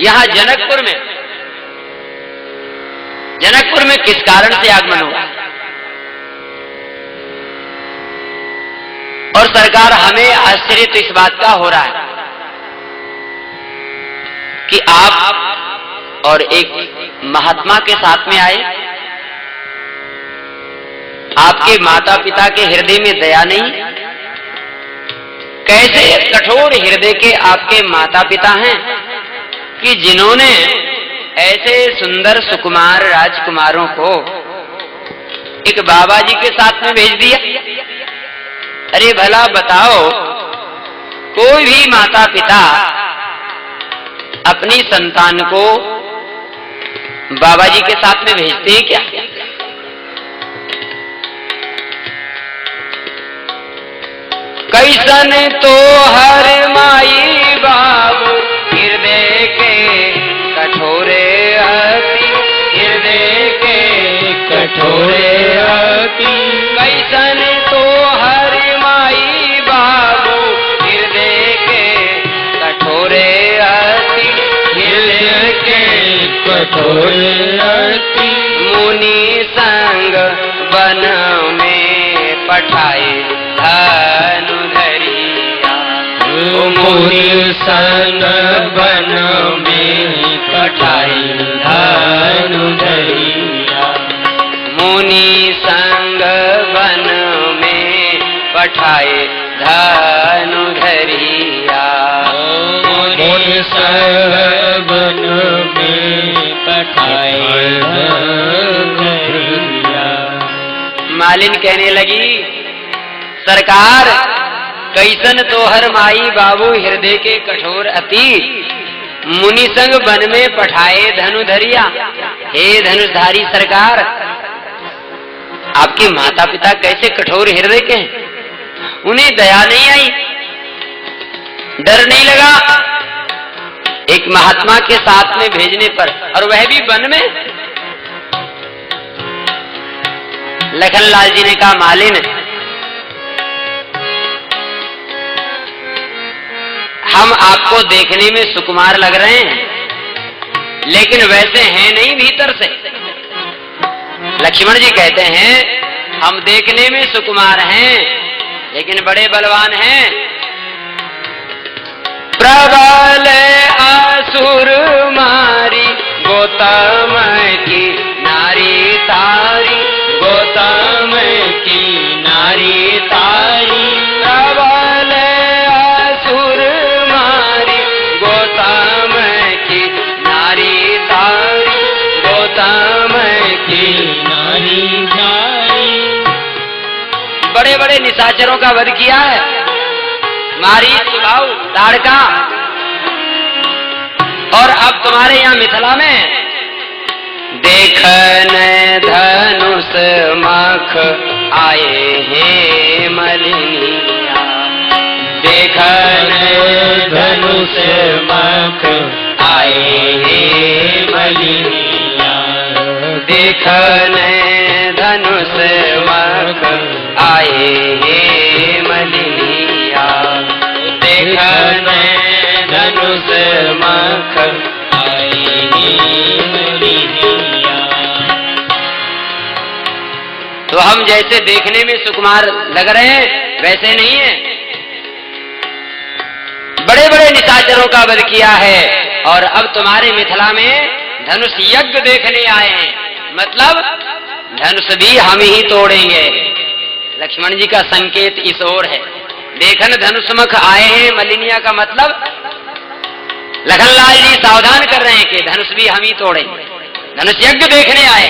यहां जनकपुर में किस कारण से आगमन हुआ? और सरकार हमें आश्चर्य तो इस बात का हो रहा है कि आप और एक महात्मा के साथ में आए, आपके माता पिता के हृदय में दया नहीं? कैसे कठोर हृदय के आपके माता पिता हैं कि जिन्होंने ऐसे सुंदर सुकुमार राजकुमारों को एक बाबा जी के साथ में भेज दिया? अरे भला बताओ, कोई भी माता पिता अपनी संतान को बाबा जी के साथ में भेजते हैं क्या? कैसन तो हर माई बाबू हृदय के कठोरे अति, हृदय के कठोरे अति। कैसन तो हर माई बाबू हृदय के कठोरे अति, हृदय के कठोरे अति। मुनि संग वन में पठाए धनु धरिया, मुनि संग वन में पठाए धनु धरिया। मुनि संग वन में पठाए धनु धरिया, मुनि संग वन में पठाए धनु धरिया। मालिन कहने लगी, सरकार कैसन तोहर माई बाबू हृदय के कठोर अति, मुनि संग वन में पठाए धनु धरिया। हे धनुषधारी सरकार, आपके माता पिता कैसे कठोर हृदय के हैं? उन्हें दया नहीं आई, डर नहीं लगा एक महात्मा के साथ में भेजने पर, और वह भी वन में? लखनलाल जी ने कहा, मालिन हम आपको देखने में सुकुमार लग रहे हैं, लेकिन वैसे हैं नहीं भीतर से। लक्ष्मण जी कहते हैं, हम देखने में सुकुमार हैं लेकिन बड़े बलवान हैं। प्रबल असुर मारी गौतम की नारी तारी, गौतम की नारी तारी। प्रबल असुर मारी गौतम की नारी तारी, गौतम की नारी तारी। बड़े बड़े निशाचरों का वध किया है, मारी सुबाहु ताड़का। और अब तुम्हारे यहाँ मिथिला में देखन धनुष मख आए हैं मलिनिया, देखन धनुष मख आए हैं मलिनिया, देखन धनुष मख आए हैं मलिनिया, देखन धनुष मख आए हैं मलिनिया। तो हम जैसे देखने में सुकुमार लग रहे हैं वैसे नहीं है, बड़े बड़े निशाचरों का वध किया है। और अब तुम्हारे मिथिला में धनुष यज्ञ देखने आए हैं, मतलब धनुष भी हम ही तोड़ेंगे। लक्ष्मण जी का संकेत इस ओर है, देखन धनुषमुख आए हैं मलिनिया का मतलब लखनलाल जी सावधान कर रहे हैं कि धनुष भी हम ही तोड़ेंगे। धनुष यज्ञ देखने आए,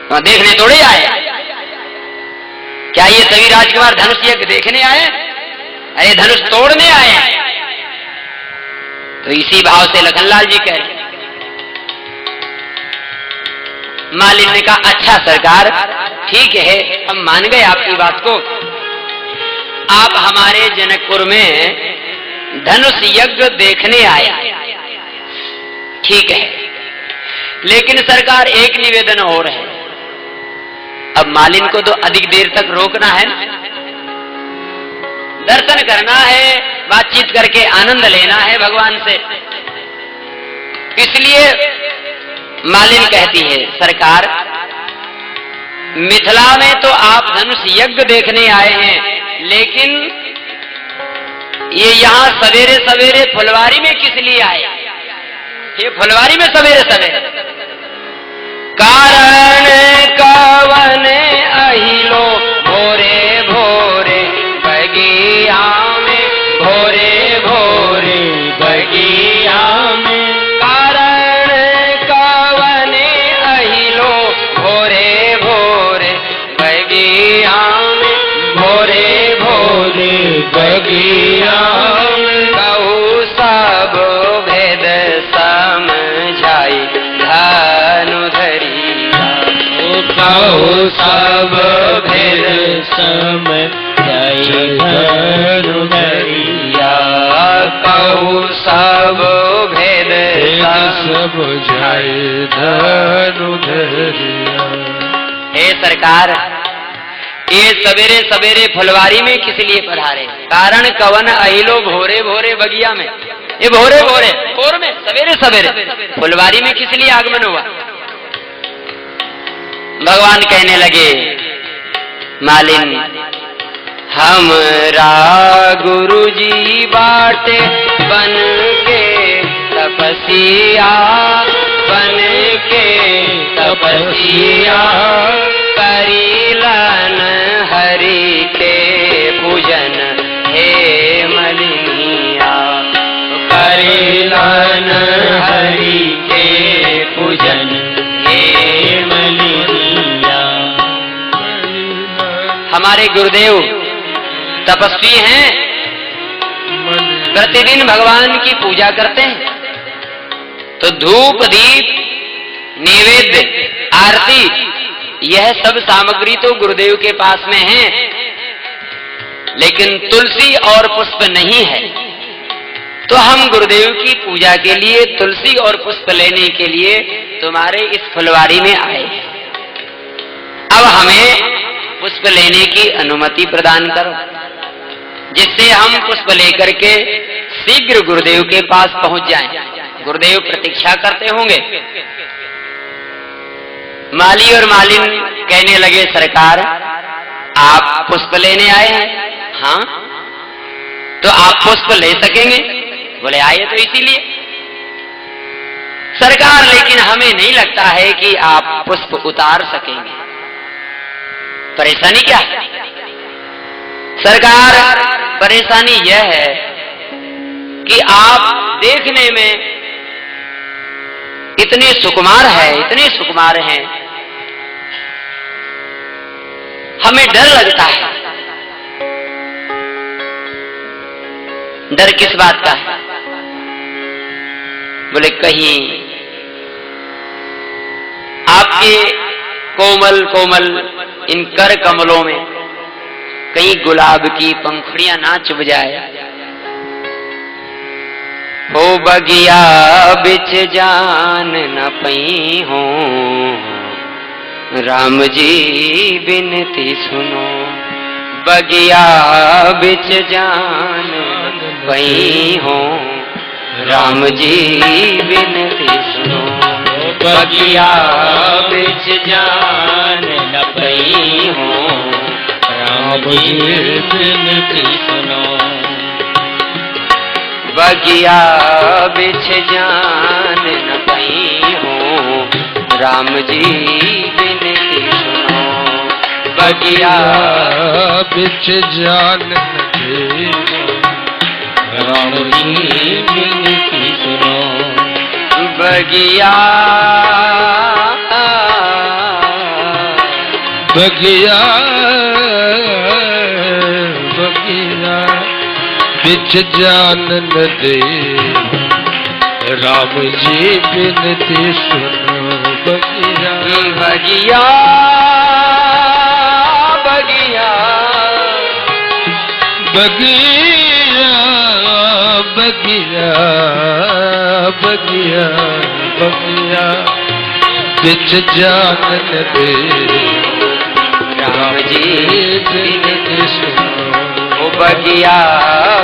तो देखने थोड़े आए। क्या ये सभी राजकुमार धनुष यज्ञ देखने आए? अरे धनुष तोड़ने आए। तो इसी भाव से लखनलाल जी कह रहे। मालिन ने कहा, अच्छा सरकार ठीक है, हम मान गए आपकी बात को। आप हमारे जनकपुर में धनुष यज्ञ देखने आए, ठीक है, लेकिन सरकार एक निवेदन और है। अब मालिन को तो अधिक देर तक रोकना है ना, दर्शन करना है, बातचीत करके आनंद लेना है भगवान से। इसलिए मालिन कहती है, सरकार मिथिला में तो आप धनुष यज्ञ देखने आए हैं, लेकिन ये यहाँ सवेरे सवेरे फुलवारी में किस लिए आए? ये फुलवारी में सवेरे सवेरे कारण कवन अहिलो भोरे भोरे बगिया में, भोरे भोरे बगिया में, कारण कवन अहिलो भोरे भोरे बगिया में, भोरे भोरे बगिया में, कहू सब भेद समझाई धनुधरिया, कहू सब भेद समझाई धनुधरिया, कहू सब भेद समझाई धनुधरिया। हे सरकार, ये सवेरे सवेरे फुलवारी में किस लिए पधारे? कारण कवन अहिलो भोरे भोरे बगिया में, ये भोरे भोरे भोर में सवेरे सवेरे फुलवारी में किस लिए आगमन हुआ? भगवान कहने लगे, मालिन हमरा गुरुजी बाटे बन के तपस्या, बन के तपस्या, करीलन हरि के पूजन हे मलिनिया, करीलन हरि के पूजन हे मलिनिया। हमारे गुरुदेव तपस्वी हैं, प्रतिदिन भगवान की पूजा करते हैं, तो धूप दीप नैवेद्य आरती यह सब सामग्री तो गुरुदेव के पास में है, लेकिन तुलसी और पुष्प नहीं है। तो हम गुरुदेव की पूजा के लिए तुलसी और पुष्प लेने के लिए तुम्हारे इस फुलवारी में आए। अब हमें पुष्प लेने की अनुमति प्रदान करो, जिससे हम पुष्प लेकर के शीघ्र गुरुदेव के पास पहुंच जाएं। गुरुदेव प्रतीक्षा करते होंगे। माली और मालिन कहने लगे, सरकार आप पुष्प लेने आए हैं? हाँ, तो आप पुष्प ले सकेंगे? बोले आए तो इसीलिए। सरकार, लेकिन हमें नहीं लगता है कि आप पुष्प उतार सकेंगे। परेशानी क्या है? सरकार, परेशानी यह है कि आप देखने में इतने सुकुमार है, इतने सुकुमार हैं, हमें डर लगता है। डर किस बात का है? बोले कहीं आपके कोमल कोमल इन कर कमलों में कहीं गुलाब की पंखुड़ियां ना चुभ जाए। हो बगिया बिच जान न पई हो, राम जी बिनती सुनो, बगिया बिच जान पई हो, राम जी बिनती सुनो, बगिया बिच जान न पई हो, राम जी बिनती सुनो, बगिया बिछ जान न पई हो, राम जी बिनती सुनो, बगिया बिछ जान न पई हो, राम जी बिनती सुनो, बगिया बगिया बगिया बिच जान न दे, राम जी बिनती सुनो, बगिया बगिया बगिया बगिया बगिया बगिया बगिया बिच जान न दे, राम जी बिनती सुनो, बगिया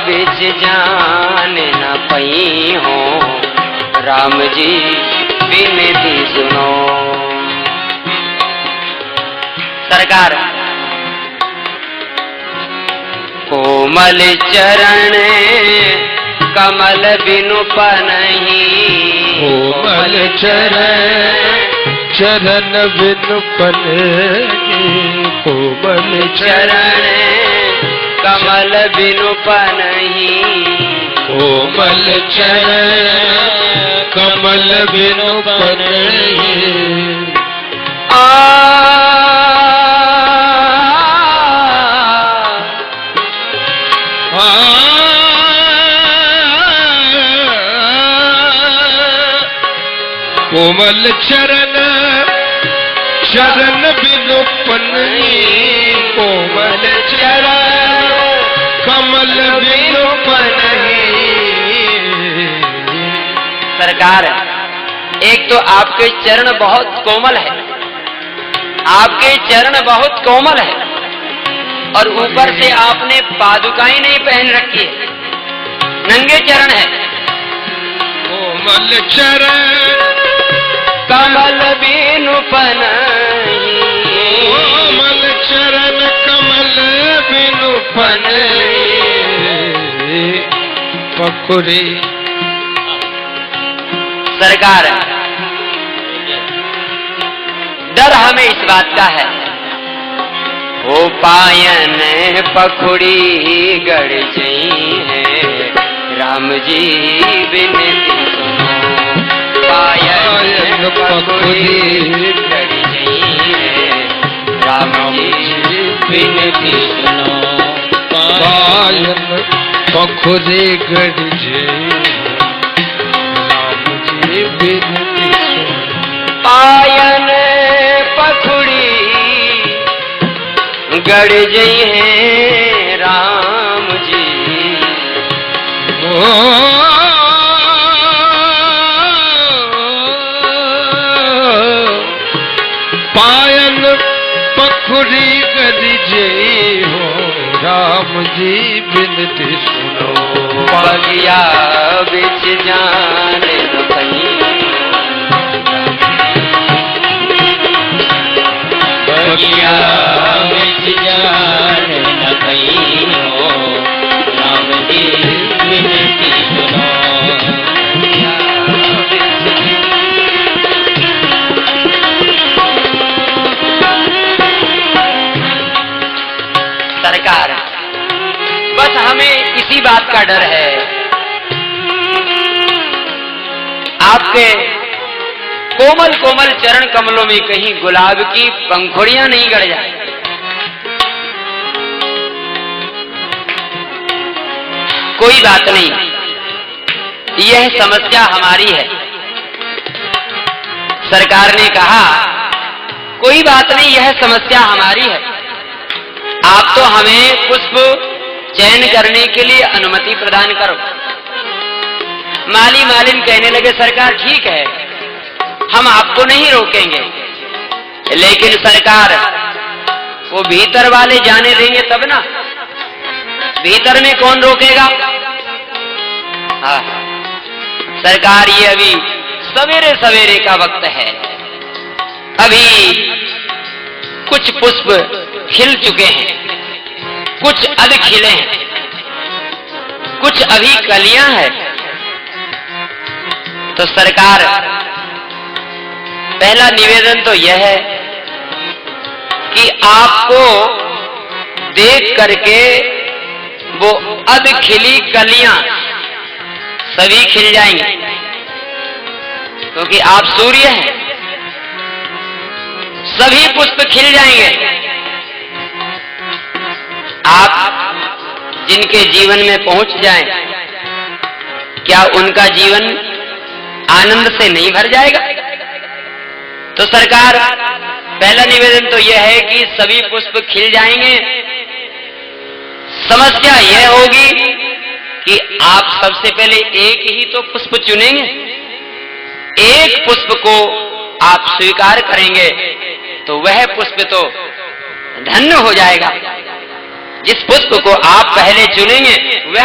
बिच जान न पई हो, राम जी विनती सुनो। सरकार कोमल चरण कमल बिनु पनहि, कोमल चरण बिनु पनहि, कोमल चरण कमल बिनु पनहि, कोमल चरण कमल बिनु पनहि। कोमल चरण बिनु पनहि, कोमल चरण कमल बिनु पनहि। सरकार एक तो आपके चरण बहुत कोमल है, आपके चरण बहुत कोमल है, और ऊपर से आपने पादुकाएं नहीं पहन रखी है, नंगे चरण है। कोमल चरण कमल बिनु पनहि, कोमल चरण कमल बिनु पनहि। पखुरी सरकार डर हमें इस बात का है, ओ पायन पखुड़ी गड़ जई है, राम जी विनती सुनो। पायन पखुड़ी गड़ जई है, राम जी विनती सुनो। पायन पखुरी गड़ जई, राम जी विनती सुनो। पायन पखुड़ी गड़ जई है, राम जी। ओ पायन पखुड़ी गड़ जई हो, राम जी विनती सुनो। बगिया बिच जान न पई, बगिया बिच जान न पई हो, राम जी विनती सुनो। सरकार बस हमें इसी बात का डर है, आपके कोमल कोमल चरण कमलों में कहीं गुलाब की पंखुड़ियां नहीं गड़ जाए। कोई बात नहीं, यह समस्या हमारी है। सरकार ने कहा कोई बात नहीं, यह समस्या हमारी है, आप तो हमें पुष्प चयन करने के लिए अनुमति प्रदान करो। माली मालिन कहने लगे सरकार ठीक है, हम आपको नहीं रोकेंगे, लेकिन सरकार वो भीतर वाले जाने देंगे तब ना, भीतर में कौन रोकेगा। हाँ सरकार ये अभी सवेरे सवेरे का वक्त है, अभी कुछ पुष्प खिल चुके हैं, कुछ अध खिले हैं, कुछ अभी कलियां हैं। तो सरकार पहला निवेदन तो यह है कि आपको देख करके वो अध खिली कलियां सभी खिल जाएंगी, क्योंकि आप सूर्य हैं, सभी पुष्प खिल जाएंगे। आप जिनके जीवन में पहुंच जाएं, क्या उनका जीवन आनंद से नहीं भर जाएगा। तो सरकार पहला निवेदन तो यह है कि सभी पुष्प खिल जाएंगे। समस्या यह होगी कि आप सबसे पहले एक ही तो पुष्प चुनेंगे, एक पुष्प को आप स्वीकार करेंगे तो वह पुष्प तो धन्य हो जाएगा, जिस पुष्प को आप पहले चुनेंगे वह